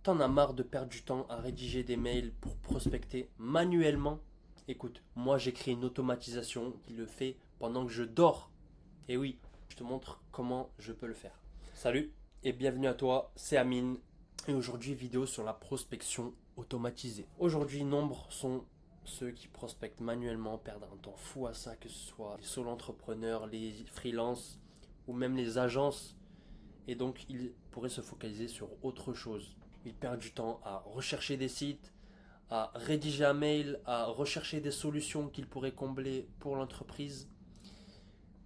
T'en as marre de perdre du temps à rédiger des mails pour prospecter manuellement? Écoute, moi j'ai créé une automatisation qui le fait pendant que je dors. Et oui, je te montre comment je peux le faire. Salut et bienvenue à toi, c'est Amine. Et aujourd'hui, vidéo sur la prospection automatisée. Aujourd'hui, nombre sont ceux qui prospectent manuellement, perdent un temps fou à ça, que ce soit les solo entrepreneurs, les freelances ou même les agences. Et donc, ils pourraient se focaliser sur autre chose. Ils perdent du temps à rechercher des sites, à rédiger un mail, à rechercher des solutions qu'ils pourraient combler pour l'entreprise.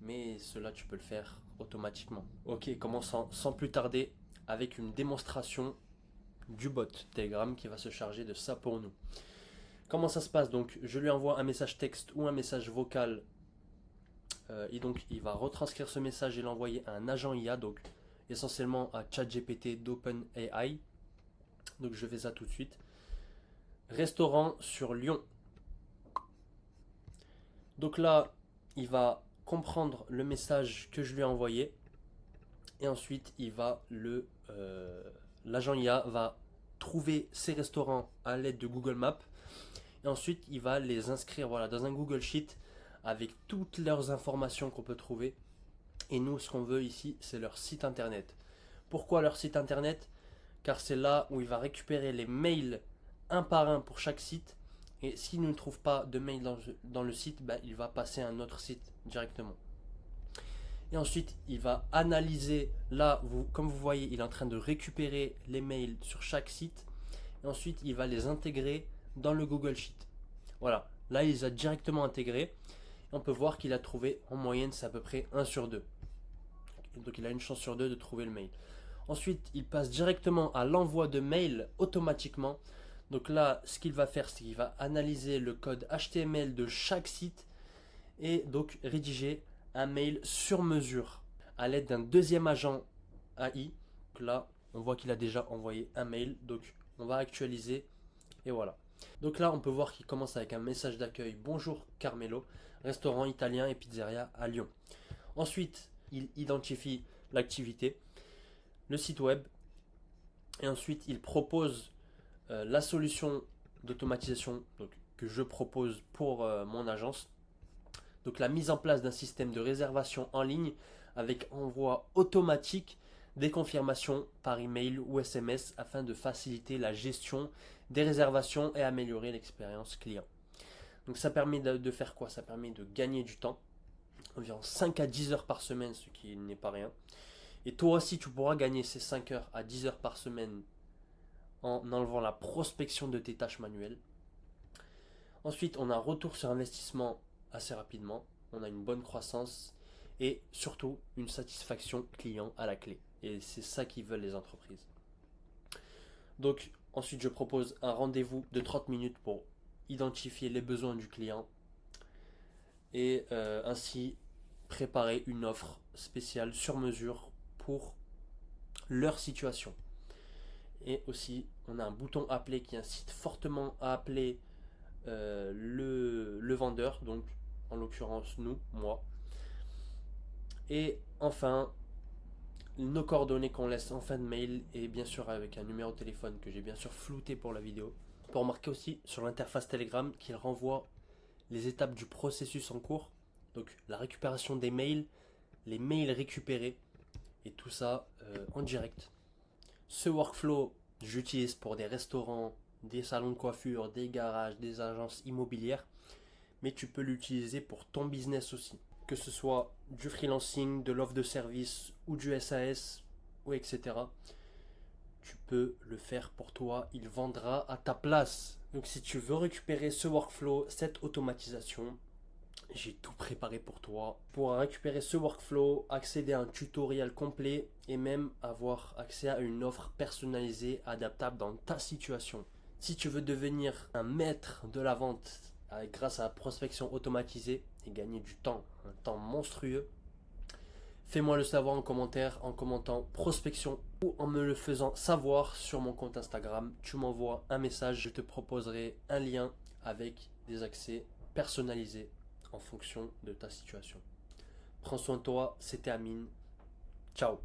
Mais cela, tu peux le faire automatiquement. Ok, commençons sans plus tarder avec une démonstration du bot Telegram qui va se charger de ça pour nous. Comment ça se passe? Donc, je lui envoie un message texte ou un message vocal. Et donc, il va retranscrire ce message et l'envoyer à un agent IA, donc essentiellement à ChatGPT d'OpenAI. Donc, je fais ça tout de suite. Restaurant sur Lyon. Donc là, il va comprendre le message que je lui ai envoyé. Et ensuite, l'agent IA va trouver ces restaurants à l'aide de Google Maps. Et ensuite, il va les inscrire dans un Google Sheet avec toutes leurs informations qu'on peut trouver. Et nous, ce qu'on veut ici, c'est leur site internet. Pourquoi leur site internet? Car c'est là où il va récupérer les mails un par un pour chaque site. Et s'il ne trouve pas de mail dans le site, il va passer à un autre site directement. Et ensuite, il va analyser. Là, comme vous voyez, il est en train de récupérer les mails sur chaque site. Et ensuite, il va les intégrer dans le Google Sheet. Voilà, là, il les a directement intégrés. Et on peut voir qu'il a trouvé, en moyenne, c'est à peu près 1 sur 2. Donc, il a une chance sur 2 de trouver le mail. Ensuite, il passe directement à l'envoi de mail automatiquement. Donc là, ce qu'il va faire, c'est qu'il va analyser le code HTML de chaque site et donc rédiger un mail sur mesure à l'aide d'un deuxième agent AI. Donc là, on voit qu'il a déjà envoyé un mail. Donc, on va actualiser et voilà. Donc là, on peut voir qu'il commence avec un message d'accueil. Bonjour Carmelo, restaurant italien et pizzeria à Lyon. Ensuite, il identifie l'activité, le site web et ensuite il propose la solution d'automatisation que je propose pour mon agence. Donc la mise en place d'un système de réservation en ligne avec envoi automatique des confirmations par email ou SMS afin de faciliter la gestion des réservations et améliorer l'expérience client. Donc ça permet de faire quoi? Ça permet de gagner du temps, environ 5 à 10 heures par semaine, ce qui n'est pas rien. Et toi aussi, tu pourras gagner ces 5 heures à 10 heures par semaine en enlevant la prospection de tes tâches manuelles. Ensuite, on a un retour sur investissement assez rapidement, on a une bonne croissance et surtout une satisfaction client à la clé. Et c'est ça qu'ils veulent les entreprises. Donc ensuite, je propose un rendez-vous de 30 minutes pour identifier les besoins du client et ainsi préparer une offre spéciale sur mesure pour leur situation. Et aussi, on a un bouton appeler qui incite fortement à appeler le vendeur, donc en l'occurrence moi. Et enfin, nos coordonnées qu'on laisse en fin de mail et bien sûr avec un numéro de téléphone que j'ai bien sûr flouté pour la vidéo. On peut remarquer aussi sur l'interface Telegram qu'il renvoie les étapes du processus en cours, donc la récupération des mails, les mails récupérés et tout ça en direct. Ce workflow, j'utilise pour des restaurants, des salons de coiffure, des garages, des agences immobilières, mais tu peux l'utiliser pour ton business aussi. Que ce soit du freelancing, de l'offre de service ou du SAS ou etc. Tu peux le faire pour toi, il vendra à ta place. Donc si tu veux récupérer ce workflow, cette automatisation, j'ai tout préparé pour toi. Pour récupérer ce workflow, accéder à un tutoriel complet et même avoir accès à une offre personnalisée adaptable dans ta situation. Si tu veux devenir un maître de la vente grâce à la prospection automatisée et gagner du temps, un temps monstrueux, fais-moi le savoir en commentaire en commentant prospection ou en me le faisant savoir sur mon compte Instagram. Tu m'envoies un message, je te proposerai un lien avec des accès personnalisés en fonction de ta situation. Prends soin de toi, c'était Amine. Ciao.